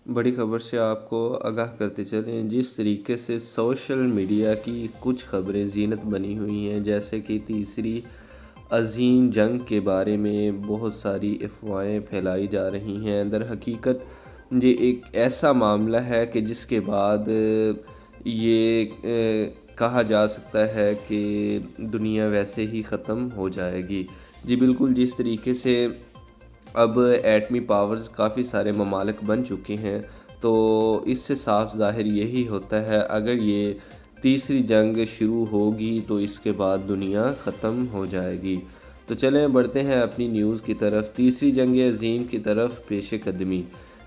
بڑی خبر سے آپ کو آگاہ کرتے چلیں، جس طریقے سے سوشل میڈیا کی کچھ خبریں زینت بنی ہوئی ہیں، جیسے کہ تیسری عظیم جنگ کے بارے میں بہت ساری افواہیں پھیلائی جا رہی ہیں۔ در حقیقت یہ ایک ایسا معاملہ ہے کہ جس کے بعد یہ کہا جا سکتا ہے کہ دنیا ویسے ہی ختم ہو جائے گی۔ جی بالکل، جس طریقے سے اب ایٹمی پاورز کافی سارے ممالک بن چکے ہیں، تو اس سے صاف ظاہر یہی ہوتا ہے اگر یہ تیسری جنگ شروع ہوگی تو اس کے بعد دنیا ختم ہو جائے گی۔ تو چلیں بڑھتے ہیں اپنی نیوز کی طرف۔ تیسری جنگ عظیم کی طرف پیش قدمی۔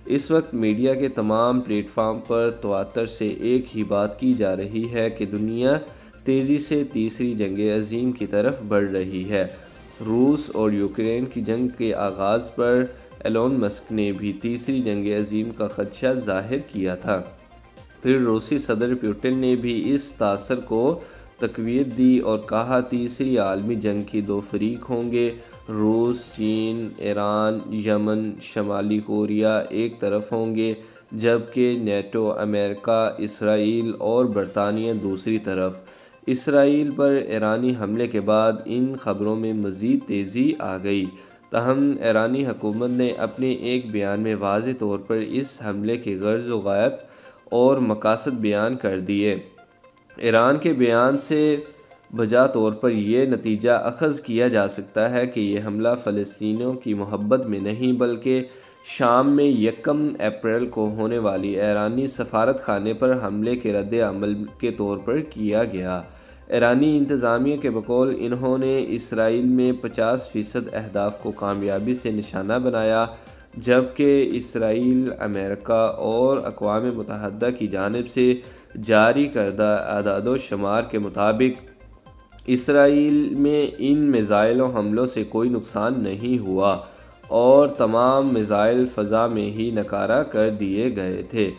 اس وقت میڈیا کے تمام پلیٹ فارم پر تواتر سے ایک ہی بات کی جا رہی ہے کہ دنیا تیزی سے تیسری جنگ عظیم کی طرف بڑھ رہی ہے۔ روس اور یوکرین کی جنگ کے آغاز پر ایلون مسک نے بھی تیسری جنگ عظیم کا خدشہ ظاہر کیا تھا۔ پھر روسی صدر پوٹن نے بھی اس تاثر کو تقویت دی اور کہا تیسری عالمی جنگ کی دو فریق ہوں گے، روس، چین، ایران، یمن، شمالی کوریا ایک طرف ہوں گے، جبکہ نیٹو، امریکہ، اسرائیل اور برطانیہ دوسری طرف۔ اسرائیل پر ایرانی حملے کے بعد ان خبروں میں مزید تیزی آ گئی، تاہم ایرانی حکومت نے اپنے ایک بیان میں واضح طور پر اس حملے کے غرض و غایت اور مقاصد بیان کر دیے۔ ایران کے بیان سے بجا طور پر یہ نتیجہ اخذ کیا جا سکتا ہے کہ یہ حملہ فلسطینیوں کی محبت میں نہیں بلکہ شام میں یکم اپریل کو ہونے والی ایرانی سفارت خانے پر حملے کے رد عمل کے طور پر کیا گیا۔ ایرانی انتظامیہ کے بقول انہوں نے اسرائیل میں 50% اہداف کو کامیابی سے نشانہ بنایا، جبکہ اسرائیل، امریکہ اور اقوام متحدہ کی جانب سے جاری کردہ اعداد و شمار کے مطابق اسرائیل میں ان میزائل حملوں سے کوئی نقصان نہیں ہوا اور تمام میزائل فضا میں ہی ناکارہ کر دیے گئے تھے۔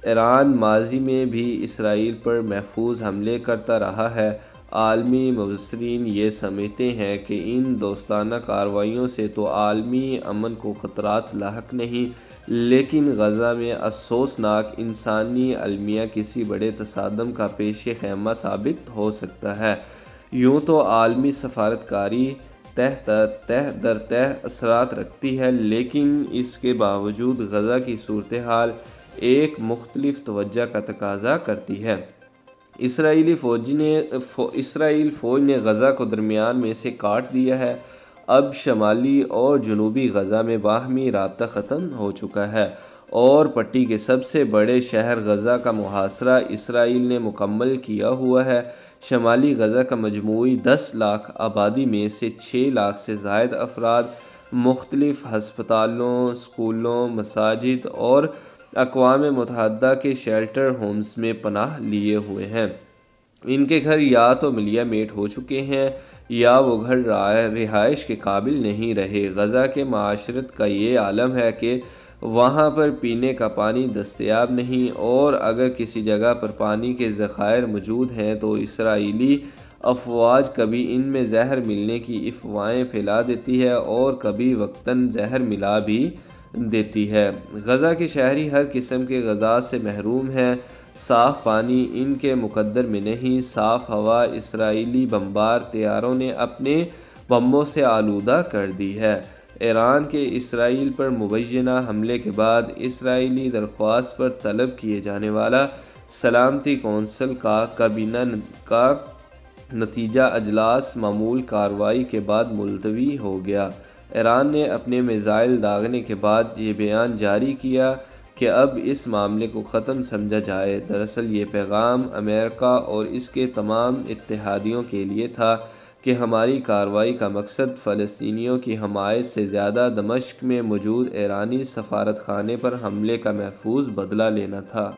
ایران ماضی میں بھی اسرائیل پر محفوظ حملے کرتا رہا ہے۔ عالمی مبصرین یہ سمجھتے ہیں کہ ان دوستانہ کارروائیوں سے تو عالمی امن کو خطرات لاحق نہیں، لیکن غزہ میں افسوسناک انسانی المیہ کسی بڑے تصادم کا پیش خیمہ ثابت ہو سکتا ہے۔ یوں تو عالمی سفارتکاری تہ در تہ اثرات رکھتی ہے، لیکن اس کے باوجود غزہ کی صورتحال ایک مختلف توجہ کا تقاضا کرتی ہے۔ اسرائیل فوج نے غزہ کو درمیان میں سے کاٹ دیا ہے۔ اب شمالی اور جنوبی غزہ میں باہمی رابطہ ختم ہو چکا ہے اور پٹی کے سب سے بڑے شہر غزہ کا محاصرہ اسرائیل نے مکمل کیا ہوا ہے۔ شمالی غزہ کا مجموعی 10 لاکھ آبادی میں سے 6 لاکھ سے زائد افراد مختلف ہسپتالوں، اسکولوں، مساجد اور اقوام متحدہ کے شیلٹر ہومز میں پناہ لیے ہوئے ہیں۔ ان کے گھر یا تو ملیہ میٹ ہو چکے ہیں یا وہ گھر رہائش کے قابل نہیں رہے۔ غزہ کے معاشرت کا یہ عالم ہے کہ وہاں پر پینے کا پانی دستیاب نہیں، اور اگر کسی جگہ پر پانی کے ذخائر موجود ہیں تو اسرائیلی افواج کبھی ان میں زہر ملنے کی افواہیں پھیلا دیتی ہے اور کبھی وقتاً زہر ملا بھی دیتی ہے۔ غزہ کے شہری ہر قسم کے غذا سے محروم ہیں۔ صاف پانی ان کے مقدر میں نہیں، صاف ہوا اسرائیلی بمبار طیاروں نے اپنے بموں سے آلودہ کر دی ہے۔ ایران کے اسرائیل پر مبینہ حملے کے بعد اسرائیلی درخواست پر طلب کیے جانے والا سلامتی کونسل کا کابینہ کا نتیجہ اجلاس معمول کارروائی کے بعد ملتوی ہو گیا۔ ایران نے اپنے میزائل داغنے کے بعد یہ بیان جاری کیا کہ اب اس معاملے کو ختم سمجھا جائے۔ دراصل یہ پیغام امریکہ اور اس کے تمام اتحادیوں کے لیے تھا کہ ہماری کارروائی کا مقصد فلسطینیوں کی حمایت سے زیادہ دمشق میں موجود ایرانی سفارت خانے پر حملے کا محفوظ بدلہ لینا تھا۔